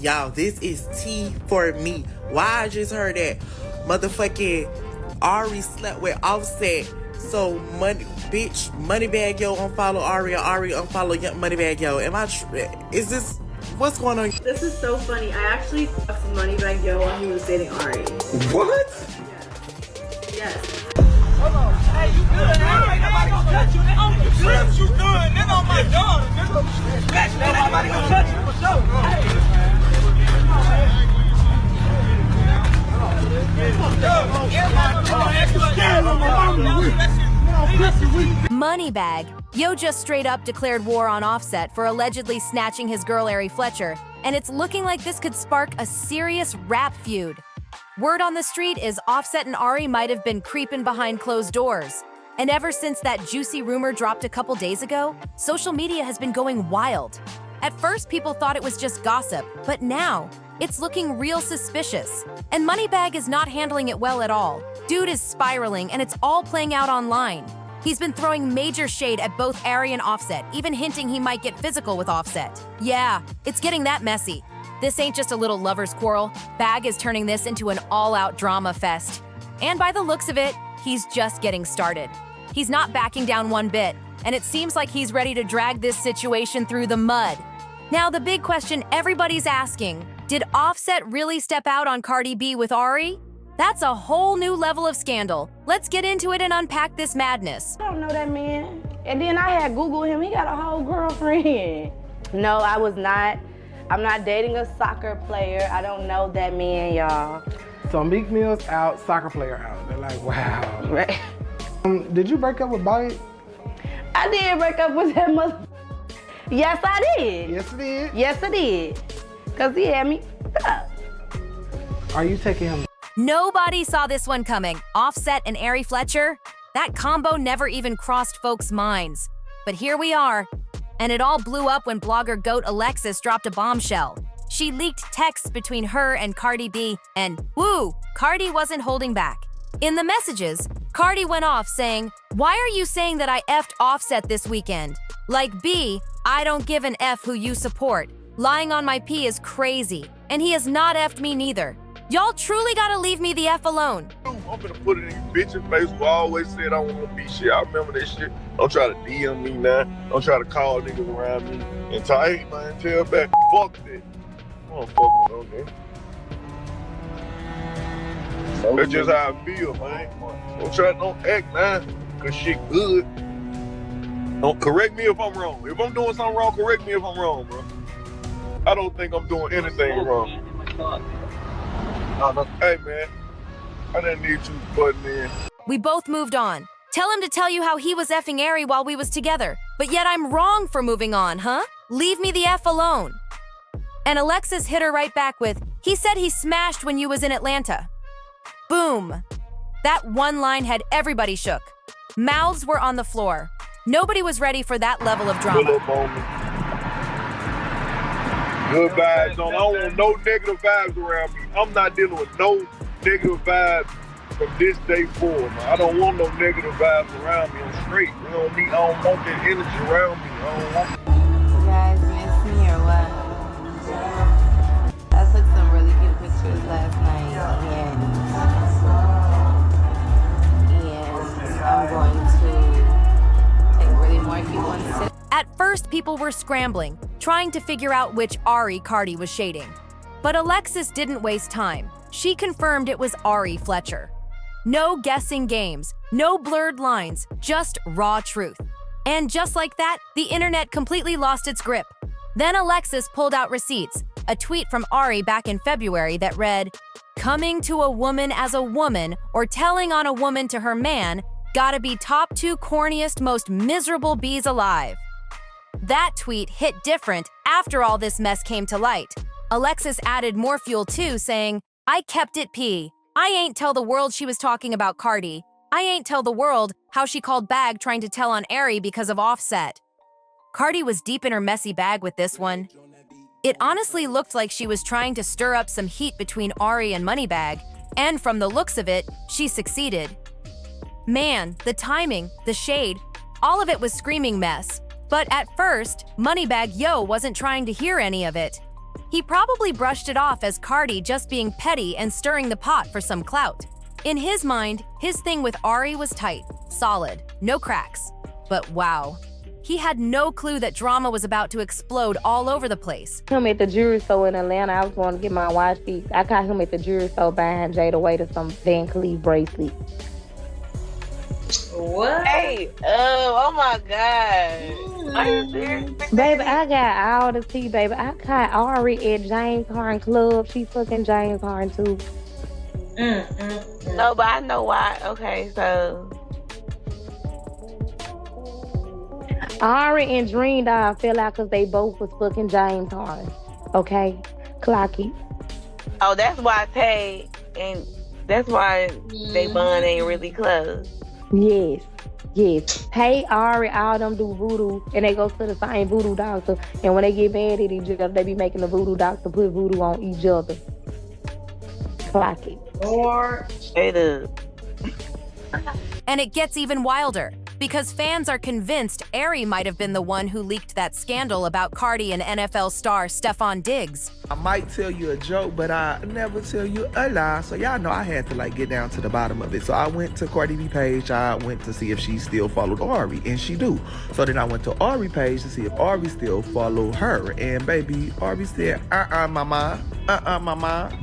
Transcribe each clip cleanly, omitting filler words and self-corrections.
Y'all, this is tea for me. Why I just heard that motherfucking Ari slept with Offset. So MoneyBagg Yo unfollow Ari, or Ari unfollow MoneyBagg Yo. Is this, what's going on? This is so funny. I actually fucked MoneyBagg Yo while he was dating Ari. What? Yes. Hold on. Hey, you good? Ain't nobody gonna touch you. They on the trips. You good? They on my daughter. Ain't nobody gonna touch you for sure. MoneyBagg Yo just straight up declared war on Offset for allegedly snatching his girl Ari Fletcher, and it's looking like this could spark a serious rap feud. Word on the street is Offset and Ari might have been creeping behind closed doors. And ever since that juicy rumor dropped a couple days ago, social media has been going wild. At first, people thought it was just gossip, but now it's looking real suspicious. And MoneyBagg is not handling it well at all. Dude is spiraling, and it's all playing out online. He's been throwing major shade at both Ari and Offset, even hinting he might get physical with Offset. Yeah, it's getting that messy. This ain't just a little lover's quarrel. Bagg is turning this into an all-out drama fest. And by the looks of it, he's just getting started. He's not backing down one bit, and it seems like he's ready to drag this situation through the mud. Now, the big question everybody's asking, did Offset really step out on Cardi B with Ari? That's a whole new level of scandal. Let's get into it and unpack this madness. I don't know that man. And then I had Googled him. He got a whole girlfriend. No, I was not. I'm not dating a soccer player. I don't know that man, y'all. So Meek Mill's out, soccer player out. They're like, wow. Right. Did you break up with Bagg? I did break up with that mother. Yes, I did. Yes, you did. Yes, I did. Because he had me up. Are you taking him? Nobody saw this one coming. Offset and Ari Fletcher? That combo never even crossed folks' minds. But here we are. And it all blew up when blogger goat Alexis dropped a bombshell. She leaked texts between her and Cardi B, and woo, Cardi wasn't holding back. In the messages, Cardi went off saying, "Why are you saying that I effed Offset this weekend? Like B, I don't give an F who you support. Lying on my P is crazy, and he has not effed me neither. Y'all truly gotta leave me the F alone." I'm gonna put it in your bitch's face who always said I want to be shit. I remember that shit. Don't try to DM me now. Don't try to call niggas around me and tell, hey man, tell back, fuck that. I don't fuck with no nigga. That's just how I feel, man. Don't act now, cause shit good. Don't correct me if I'm wrong. If I'm doing something wrong, correct me if I'm wrong, bro. I don't think I'm doing anything wrong. Hey man, I didn't need you butting in. We both moved on. Tell him to tell you how he was effing Ari while we was together. But yet I'm wrong for moving on, huh? Leave me the F alone. And Alexis hit her right back with, he said he smashed when you was in Atlanta. Boom. That one line had everybody shook. Mouths were on the floor. Nobody was ready for that level of drama. Good vibes on. I don't want no negative vibes around me. I'm not dealing with no negative vibes from this day forward. Man. I don't want no negative vibes around me. I'm straight. I don't want that energy around me. I don't want. You guys miss me or what? I took some really cute pictures last night, and I'm going to take really more cute ones. At first, people were scrambling, trying to figure out which Ari Cardi was shading. But Alexis didn't waste time. She confirmed it was Ari Fletcher. No guessing games, no blurred lines, just raw truth. And just like that, the internet completely lost its grip. Then Alexis pulled out receipts, a tweet from Ari back in February that read, "Coming to a woman as a woman or telling on a woman to her man, gotta be top 2 corniest, most miserable bees alive." That tweet hit different after all this mess came to light. Alexis added more fuel too, saying, "I kept it P. I ain't tell the world she was talking about Cardi. I ain't tell the world how she called Bagg trying to tell on Ari because of Offset." Cardi was deep in her messy bag with this one. It honestly looked like she was trying to stir up some heat between Ari and MoneyBagg, and from the looks of it, she succeeded. Man, the timing, the shade, all of it was screaming mess. But at first, MoneyBagg Yo wasn't trying to hear any of it. He probably brushed it off as Cardi just being petty and stirring the pot for some clout. In his mind, his thing with Ari was tight, solid, no cracks. But wow, he had no clue that drama was about to explode all over the place. Him at the jewelry store in Atlanta, I was going to get my watch fixed. I caught him at the jewelry store buying Jada Waiter some Van Cleef bracelet. What? Hey, oh my God. Are you serious? Baby, I got all the tea, baby. I caught Ari at James Harden Club. She fucking James Harden too. No, but I know why. Okay, so Ari and Dream Dog fell out because they both was fucking James Harden. Okay? Clock it. oh, that's why Tay and that's why they bond ain't really close. Yes. Yes. Hey, Ari, all them do voodoo, and they go to the same voodoo doctor. And when they get mad at each other, they be making the voodoo doctor put voodoo on each other. Clock it. Or Straight up. And it gets even wilder, because fans are convinced Ari might have been the one who leaked that scandal about Cardi and NFL star Stefon Diggs. I might tell you a joke, but I never tell you a lie. So y'all know I had to get down to the bottom of it. So I went to Cardi B page. I went to see if she still followed Ari, and she do. So then I went to Ari page to see if Ari still followed her. And baby, Ari said, mama,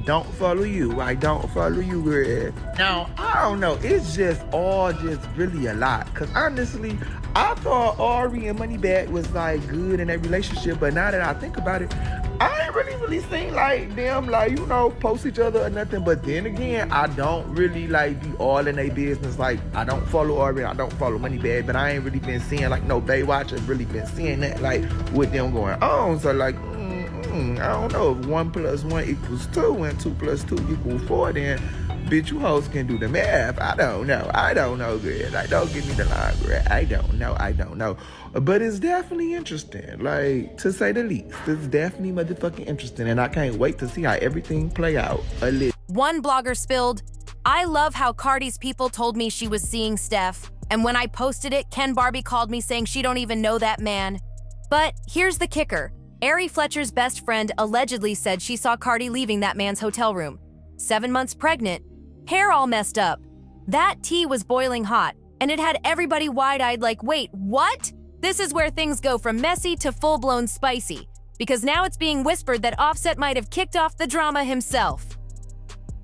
don't follow you. I don't follow you, girl. Now, I don't know. It's just all just really a lot. Cause honestly, I thought Ari and MoneyBagg was good in their relationship, but now that I think about it, I ain't really seen them post each other or nothing. But then again, I don't really be all in their business. I don't follow Ari, I don't follow MoneyBagg, but I ain't really been seeing no Baywatch and really been seeing that with them going on. So I don't know if 1 + 1 = 2 and 2 + 2 = 4. Then bitch, you hoes can do the math. I don't know, girl. Don't give me the line, girl. I don't know. But it's definitely interesting, to say the least. It's definitely motherfucking interesting, and I can't wait to see how everything play out. One blogger spilled, "I love how Cardi's people told me she was seeing Steph, and when I posted it, Ken Barbie called me saying she don't even know that man." But here's the kicker. Ari Fletcher's best friend allegedly said she saw Cardi leaving that man's hotel room. 7 months pregnant, hair all messed up. That tea was boiling hot, and it had everybody wide-eyed wait, what? This is where things go from messy to full-blown spicy, because now it's being whispered that Offset might have kicked off the drama himself.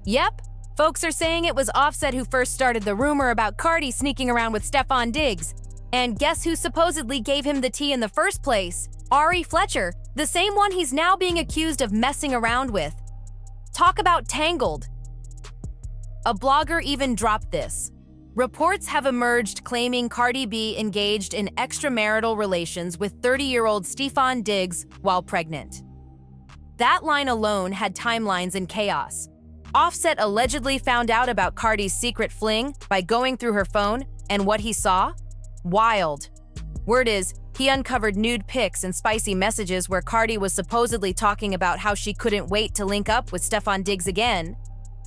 Yep, folks are saying it was Offset who first started the rumor about Cardi sneaking around with Stefon Diggs. And guess who supposedly gave him the tea in the first place? Ari Fletcher, the same one he's now being accused of messing around with. Talk about tangled. A blogger even dropped this. Reports have emerged claiming Cardi B engaged in extramarital relations with 30-year-old Stefon Diggs while pregnant. That line alone had timelines in chaos. Offset allegedly found out about Cardi's secret fling by going through her phone, and what he saw? Wild. Word is, he uncovered nude pics and spicy messages where Cardi was supposedly talking about how she couldn't wait to link up with Stefon Diggs again.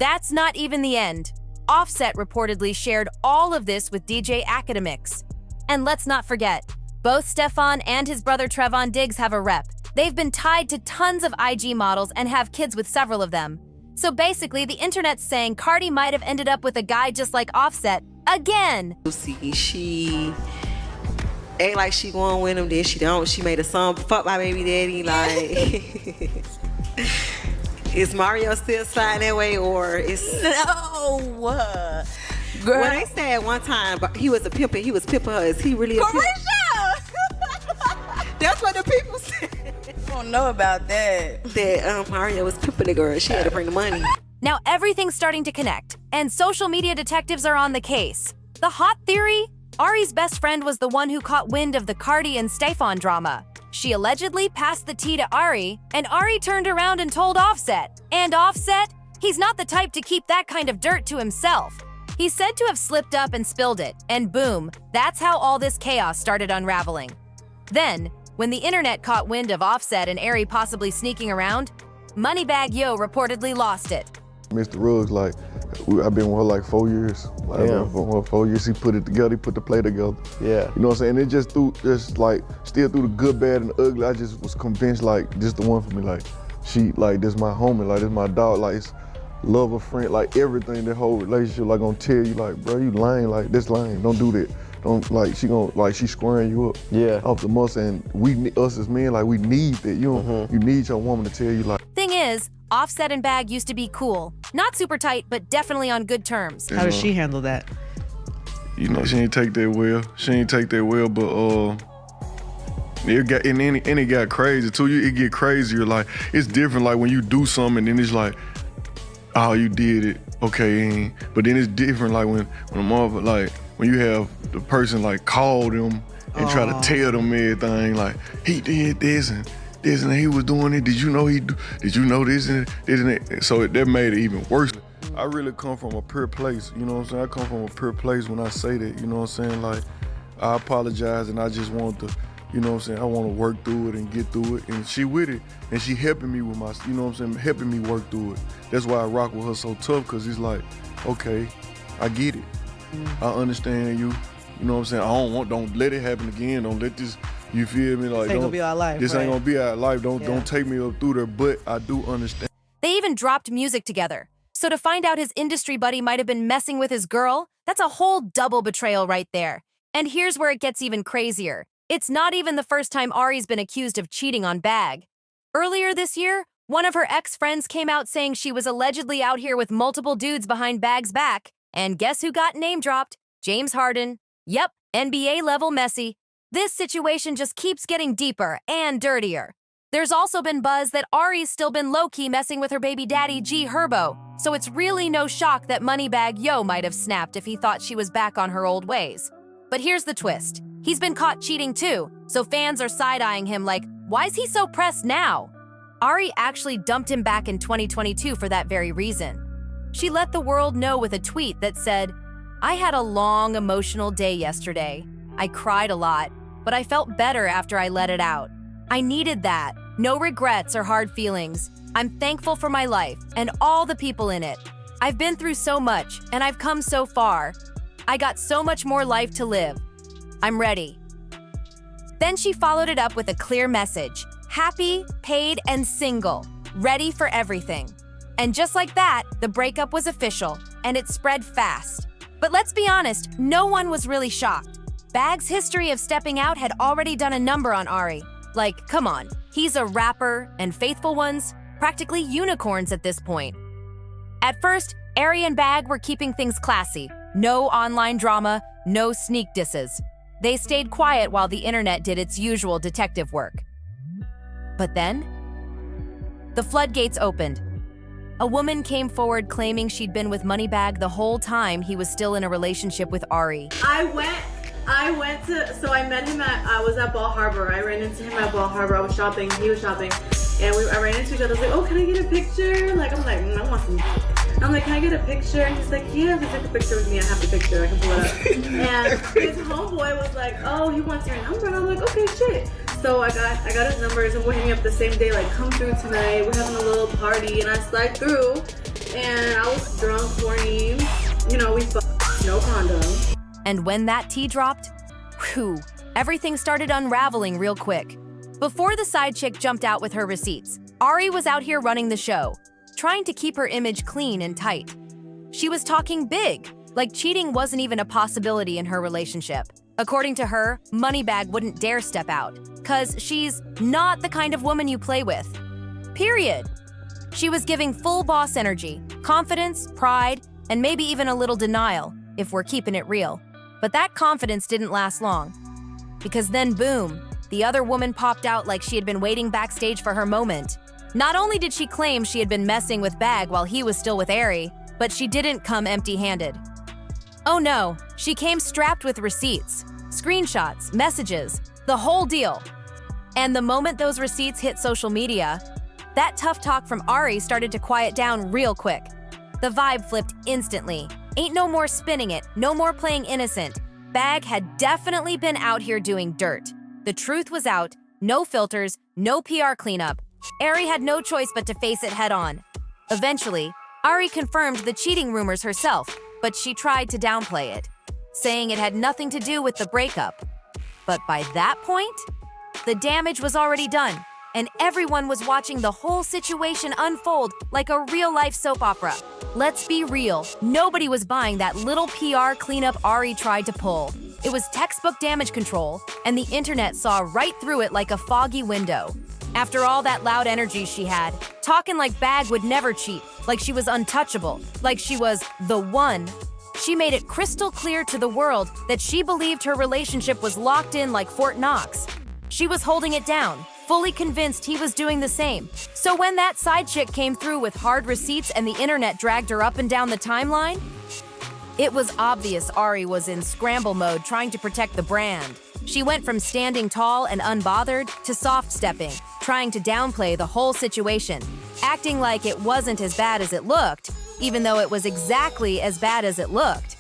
That's not even the end. Offset reportedly shared all of this with DJ Academics. And let's not forget, both Stefon and his brother Trevon Diggs have a rep. They've been tied to tons of IG models and have kids with several of them. So basically, the internet's saying Cardi might have ended up with a guy just like Offset again. See, she act like she going with him, then she don't. She made a song, "Fuck My Baby Daddy." Is Mario still sliding that way, or is no? Girl, when they said one time he was a pimp and he was pimping her, is he really a pimp? That's what the people said. I don't know about that. That Mario was pimping the girl. She had to bring the money. Now everything's starting to connect, and social media detectives are on the case. The hot theory? Ari's best friend was the one who caught wind of the Cardi and Stefon drama. She allegedly passed the tea to Ari, and Ari turned around and told Offset. And Offset? He's not the type to keep that kind of dirt to himself. He's said to have slipped up and spilled it, and boom, that's how all this chaos started unraveling. Then, when the internet caught wind of Offset and Ari possibly sneaking around, MoneyBagg Yo reportedly lost it. Mr. Ruggs, I've been with her 4 years. I've been with her 4 years. He put it together. He put the play together. Yeah. You know what I'm saying? And it just still through the good, bad, and the ugly, I just was convinced, this the one for me. she like this my homie, like this my dog, like it's love a friend, like everything, that whole relationship, like gonna tell you like, bro, you lame, like this lame, don't do that. Don't like she gonna like she squaring you up off the muscle, and us as men, like we need that. You need your woman to tell you like. Thing is, Offset and Bagg used to be cool. Not super tight, but definitely on good terms. How does she handle that? You know, she ain't take that well. But it got crazy too. It get crazier. Like it's different. Like when you do something, and then it's like, oh, you did it, okay. But then it's different. Like when a motherfucker, like when you have the person like call them and try to tell them everything. Like he did this and he was doing it. Did you know did you know this and that? So that made it even worse. I really come from a pure place, you know what I'm saying? I come from a pure place when I say that, you know what I'm saying? Like, I apologize and I just want to, you know what I'm saying? I want to work through it and get through it. And she with it, and she helping me with my, you know what I'm saying? Helping me work through it. That's why I rock with her so tough, because it's like, okay, I get it. I understand you. You know what I'm saying? Don't let it happen again. Don't let this, you feel me? Like, this ain't gonna be our life. This ain't gonna be our life. Don't take me up through there, but I do understand. They even dropped music together. So to find out his industry buddy might have been messing with his girl, that's a whole double betrayal right there. And here's where it gets even crazier. It's not even the first time Ari's been accused of cheating on Bagg. Earlier this year, one of her ex-friends came out saying she was allegedly out here with multiple dudes behind Bagg's back. And guess who got name dropped? James Harden. Yep, NBA level messy. This situation just keeps getting deeper and dirtier. There's also been buzz that Ari's still been low-key messing with her baby daddy G Herbo, so it's really no shock that MoneyBagg Yo might have snapped if he thought she was back on her old ways. But here's the twist. He's been caught cheating too, so fans are side-eyeing him like, why's he so pressed now? Ari actually dumped him back in 2022 for that very reason. She let the world know with a tweet that said, I had a long, emotional day yesterday. I cried a lot, but I felt better after I let it out. I needed that. No regrets or hard feelings. I'm thankful for my life and all the people in it. I've been through so much and I've come so far. I got so much more life to live. I'm ready. Then she followed it up with a clear message. Happy, paid, and single. Ready for everything. And just like that, the breakup was official and it spread fast. But let's be honest, no one was really shocked. Bagg's history of stepping out had already done a number on Ari. Like, come on, he's a rapper, and faithful ones, practically unicorns at this point. At first, Ari and Bagg were keeping things classy. No online drama, no sneak disses. They stayed quiet while the internet did its usual detective work. But then, the floodgates opened. A woman came forward claiming she'd been with MoneyBagg the whole time he was still in a relationship with Ari. I met him I was at Ball Harbor. I ran into him at Ball Harbor. I was shopping, he was shopping. And I ran into each other. I was like, oh, can I get a picture? Like, I'm like, I want some. I'm like, can I get a picture? And he's like, yeah, just take a picture with me. I have the picture. I can pull it up. And his homeboy was like, oh, he wants your number. And I'm like, okay, shit. So I got his numbers and we're hitting up the same day, like, come through tonight. We're having a little party. And I slide through and I was drunk, horny. You know, we fucked, no condom. And when that tea dropped, whew, everything started unraveling real quick. Before the side chick jumped out with her receipts, Ari was out here running the show, trying to keep her image clean and tight. She was talking big, like cheating wasn't even a possibility in her relationship. According to her, MoneyBagg wouldn't dare step out, cause she's not the kind of woman you play with. Period. She was giving full boss energy, confidence, pride, and maybe even a little denial, if we're keeping it real. But that confidence didn't last long. Because then boom, the other woman popped out like she had been waiting backstage for her moment. Not only did she claim she had been messing with Bagg while he was still with Ari, but she didn't come empty-handed. Oh no, she came strapped with receipts, screenshots, messages, the whole deal. And the moment those receipts hit social media, that tough talk from Ari started to quiet down real quick. The vibe flipped instantly. Ain't no more spinning it, no more playing innocent. Bagg had definitely been out here doing dirt. The truth was out, no filters, no PR cleanup. Ari had no choice but to face it head on. Eventually, Ari confirmed the cheating rumors herself, but she tried to downplay it, saying it had nothing to do with the breakup. But by that point, the damage was already done. and everyone was watching the whole situation unfold like a real-life soap opera. Let's be real, nobody was buying that little PR cleanup Ari tried to pull. It was textbook damage control, and the internet saw right through it like a foggy window. After all that loud energy she had, talking like Bagg would never cheat, like she was untouchable, like she was the one, she made it crystal clear to the world that she believed her relationship was locked in like Fort Knox. She was holding it down, fully convinced he was doing the same. So when that side chick came through with hard receipts and the internet dragged her up and down the timeline, it was obvious Ari was in scramble mode trying to protect the brand. She went from standing tall and unbothered to soft-stepping, trying to downplay the whole situation, acting like it wasn't as bad as it looked, even though it was exactly as bad as it looked.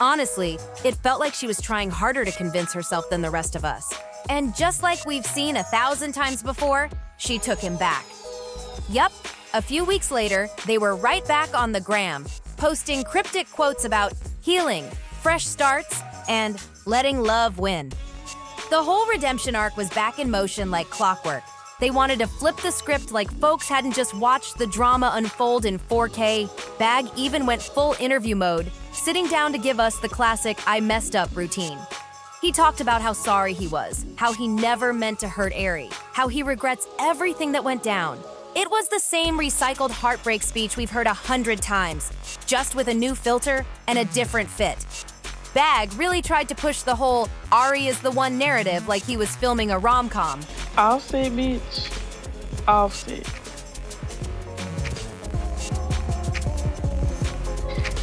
Honestly, it felt like she was trying harder to convince herself than the rest of us. And just like we've seen 1,000 times before, she took him back. Yup, a few weeks later, they were right back on the gram, posting cryptic quotes about healing, fresh starts, and letting love win. The whole redemption arc was back in motion like clockwork. They wanted to flip the script like folks hadn't just watched the drama unfold in 4K. Bagg even went full interview mode, sitting down to give us the classic I messed up routine. He talked about how sorry he was, how he never meant to hurt Ari, how he regrets everything that went down. It was the same recycled heartbreak speech we've heard 100 times, just with a new filter and a different fit. Bagg really tried to push the whole Ari is the one narrative like he was filming a rom-com. Offset, bitch. Offset.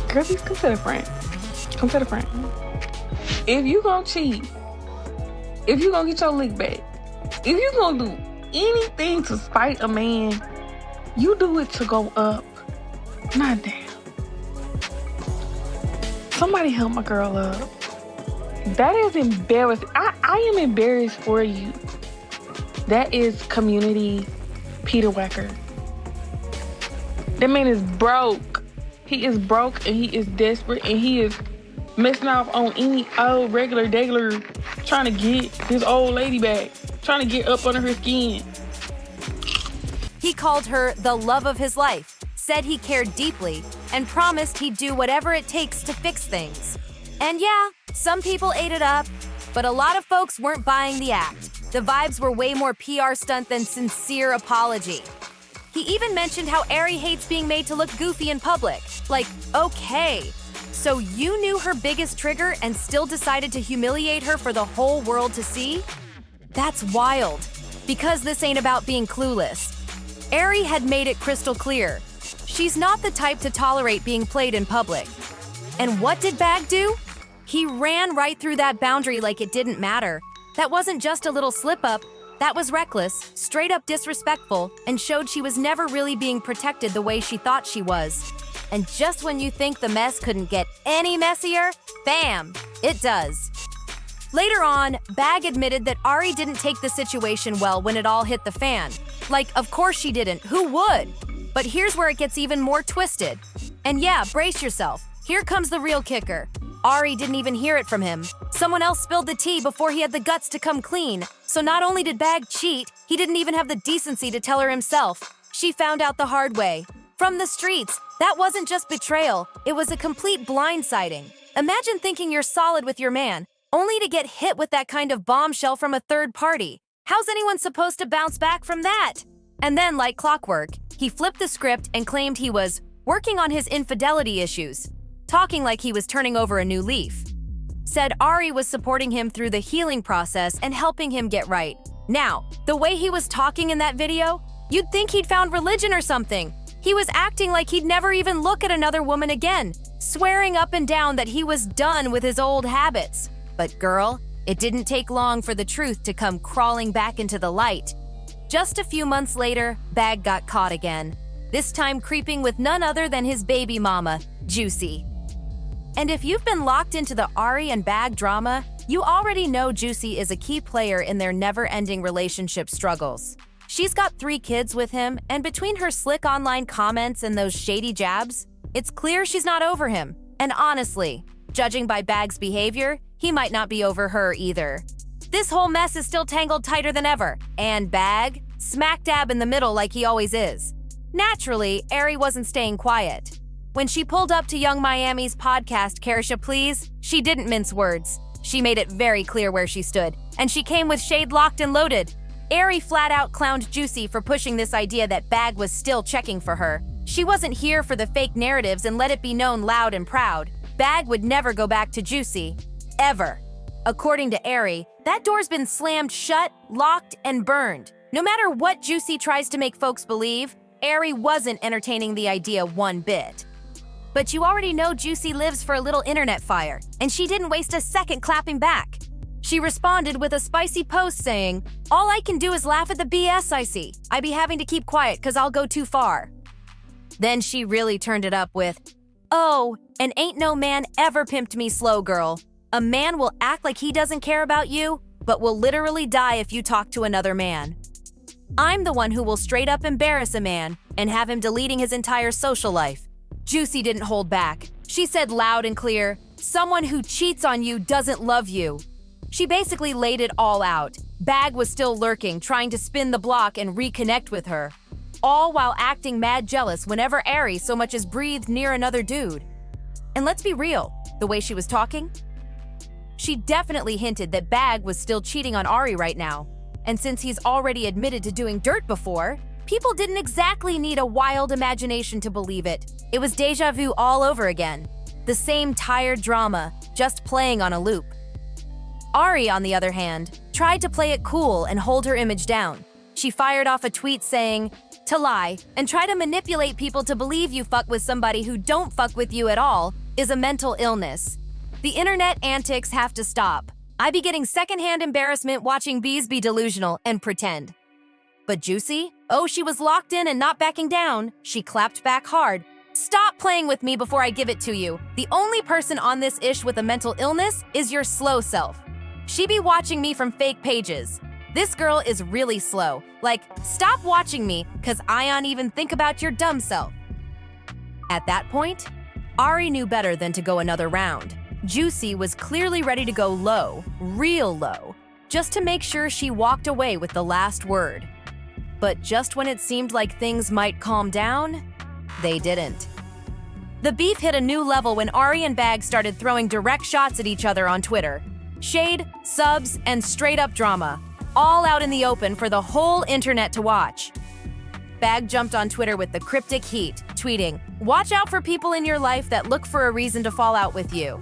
Girlies, come to the front. Come to the front. If you gonna cheat, if you gonna get your lick back, if you gonna do anything to spite a man, you do it to go up, not down. Somebody help my girl up. That is embarrassing. I am embarrassed for you. That is community Peter Wacker. That man is broke. He is broke and he is desperate and he is messing off on any old regular trying to get his old lady back, trying to get up under her skin. He called her the love of his life, said he cared deeply, and promised he'd do whatever it takes to fix things. And yeah, some people ate it up, but a lot of folks weren't buying the act. The vibes were way more PR stunt than sincere apology. He even mentioned how Ari hates being made to look goofy in public. Like, okay, so you knew her biggest trigger and still decided to humiliate her for the whole world to see? That's wild, because this ain't about being clueless. Ari had made it crystal clear. She's not the type to tolerate being played in public. And what did Bagg do? He ran right through that boundary like it didn't matter. That wasn't just a little slip-up. That was reckless, straight up disrespectful, and showed she was never really being protected the way she thought she was. And just when you think the mess couldn't get any messier, bam, it does. Later on, Bagg admitted that Ari didn't take the situation well when it all hit the fan. Like, of course she didn't. Who would? But here's where it gets even more twisted. And yeah, brace yourself. Here comes the real kicker. Ari didn't even hear it from him. Someone else spilled the tea before he had the guts to come clean. So not only did Bagg cheat, he didn't even have the decency to tell her himself. She found out the hard way. From the streets, that wasn't just betrayal, it was a complete blindsiding. Imagine thinking you're solid with your man, only to get hit with that kind of bombshell from a third party. How's anyone supposed to bounce back from that? And then, like clockwork, he flipped the script and claimed he was working on his infidelity issues, talking like he was turning over a new leaf. Said Ari was supporting him through the healing process and helping him get right. Now, the way he was talking in that video, you'd think he'd found religion or something. He was acting like he'd never even look at another woman again, swearing up and down that he was done with his old habits. But girl, it didn't take long for the truth to come crawling back into the light. Just a few months later, Bagg got caught again, this time creeping with none other than his baby mama, Juicy. And if you've been locked into the Ari and Bagg drama, you already know Juicy is a key player in their never-ending relationship struggles. She's got 3 kids with him, and between her slick online comments and those shady jabs, it's clear she's not over him. And honestly, judging by Bagg's behavior, he might not be over her either. This whole mess is still tangled tighter than ever, and Bagg smack dab in the middle like he always is. Naturally, Ari wasn't staying quiet. When she pulled up to Young Miami's podcast, Carisha Please, she didn't mince words. She made it very clear where she stood, and she came with shade locked and loaded. Ari flat out clowned Juicy for pushing this idea that Bagg was still checking for her. She wasn't here for the fake narratives, and let it be known loud and proud, Bagg would never go back to Juicy. Ever. According to Ari, that door's been slammed shut, locked, and burned. No matter what Juicy tries to make folks believe, Ari wasn't entertaining the idea one bit. But you already know Juicy lives for a little internet fire, and she didn't waste a second clapping back. She responded with a spicy post saying, "All I can do is laugh at the BS I see. I be having to keep quiet cause I'll go too far." Then she really turned it up with, "Oh, and ain't no man ever pimped me slow, girl. A man will act like he doesn't care about you, but will literally die if you talk to another man. I'm the one who will straight up embarrass a man and have him deleting his entire social life." Juicy didn't hold back. She said loud and clear, "Someone who cheats on you doesn't love you." She basically laid it all out. Bagg was still lurking, trying to spin the block and reconnect with her, all while acting mad jealous whenever Ari so much as breathed near another dude. And let's be real, the way she was talking, she definitely hinted that Bagg was still cheating on Ari right now. And since he's already admitted to doing dirt before, people didn't exactly need a wild imagination to believe it. It was deja vu all over again. The same tired drama, just playing on a loop. Ari, on the other hand, tried to play it cool and hold her image down. She fired off a tweet saying, "To lie and try to manipulate people to believe you fuck with somebody who don't fuck with you at all is a mental illness. The internet antics have to stop. I be getting secondhand embarrassment watching bees be delusional and pretend." But Juicy? Oh, she was locked in and not backing down. She clapped back hard. "Stop playing with me before I give it to you. The only person on this ish with a mental illness is your slow self. She be watching me from fake pages. This girl is really slow. Like, stop watching me, cause I don't even think about your dumb self." At that point, Ari knew better than to go another round. Juicy was clearly ready to go low, real low, just to make sure she walked away with the last word. But just when it seemed like things might calm down, they didn't. The beef hit a new level when Ari and Bagg started throwing direct shots at each other on Twitter. Shade, subs, and straight-up drama, all out in the open for the whole internet to watch. Bagg jumped on Twitter with the cryptic heat, tweeting, "Watch out for people in your life that look for a reason to fall out with you."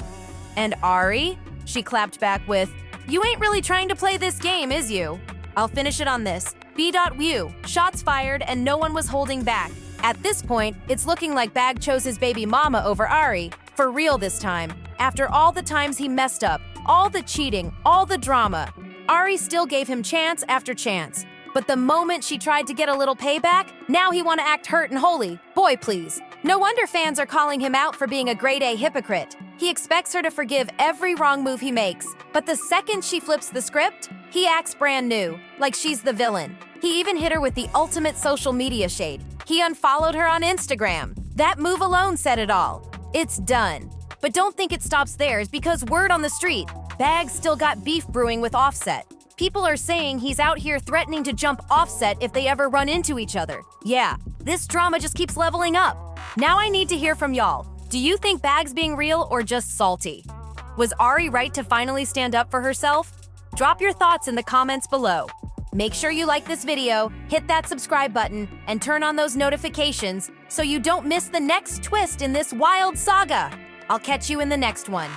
And Ari? She clapped back with, "You ain't really trying to play this game, is you?" I'll finish it on this. B.U. Shots fired and no one was holding back. At this point, it's looking like Bagg chose his baby mama over Ari, for real this time. After all the times he messed up, all the cheating, all the drama, Ari still gave him chance after chance. But the moment she tried to get a little payback, now he want to act hurt and holy. Boy, please. No wonder fans are calling him out for being a grade A hypocrite. He expects her to forgive every wrong move he makes, but the second she flips the script, he acts brand new, like she's the villain. He even hit her with the ultimate social media shade. He unfollowed her on Instagram. That move alone said it all. It's done. But don't think it stops there, because word on the street, Bagg still got beef brewing with Offset. People are saying he's out here threatening to jump Offset if they ever run into each other. Yeah, this drama just keeps leveling up. Now I need to hear from y'all. Do you think Bagg's being real or just salty? Was Ari right to finally stand up for herself? Drop your thoughts in the comments below. Make sure you like this video, hit that subscribe button, and turn on those notifications so you don't miss the next twist in this wild saga. I'll catch you in the next one.